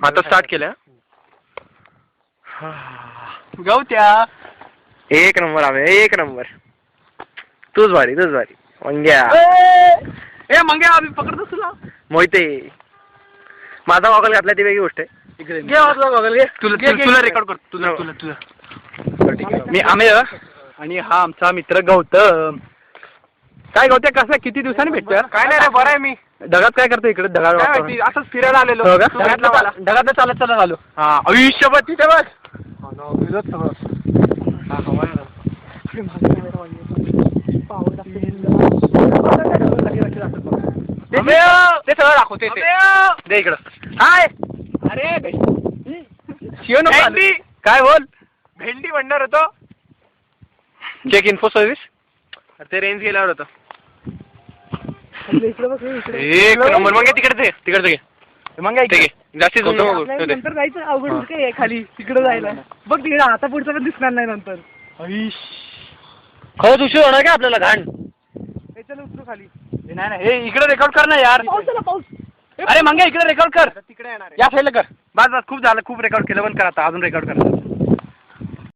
आता स्टार्ट केलं. गवत्या एक नंबर आम्ही, एक नंबर. तूच भारी मंग्या. ए मंग्या आम्ही पकडतो तुला. मोहिते माझा गॉगल घातला ती वेगळी गोष्ट आहे. घे माझा गॉगल घे. तुला रेकॉर्ड करतो. तुला मी आम्ही आणि हा आमचा मित्र गौतम. काय गौत्या कसं किती दिवसांनी भेटतोय? काय नाही रे, बरं आहे मी. ढगात काय करतो इकडे? ढगाळ असंच फिरायला आलेलो. ढगात चालत आलो. हा आयुष्यभर तिथे बघ. ते सगळं दाखवते दे इकडं. हाय अरे शिव भेंडी. काय बोल? भेंडी म्हणणार होतो. Check info service. ते रेंज गेल्यावर होतं. एक नंबर मग तिकडे घे. मग जास्तीत नंतर जायचं अवघड काय खाली तिकडे जायला. बघ तिकडे आता पुढचं काही दिसणार नाही नंतर. खरंच उशीर होणार का आपल्याला? घाण चल उतरू खाली. नाही इकडे रेकॉर्ड कर ना यार. पाऊस. अरे मंग्या इकडे रेकॉर्ड कर. तिकडे येणार आहे. या साईडला कर. बस खूप झालं, खूप रेकॉर्ड केलं. बंद कर आता, अजून रेकॉर्ड कर.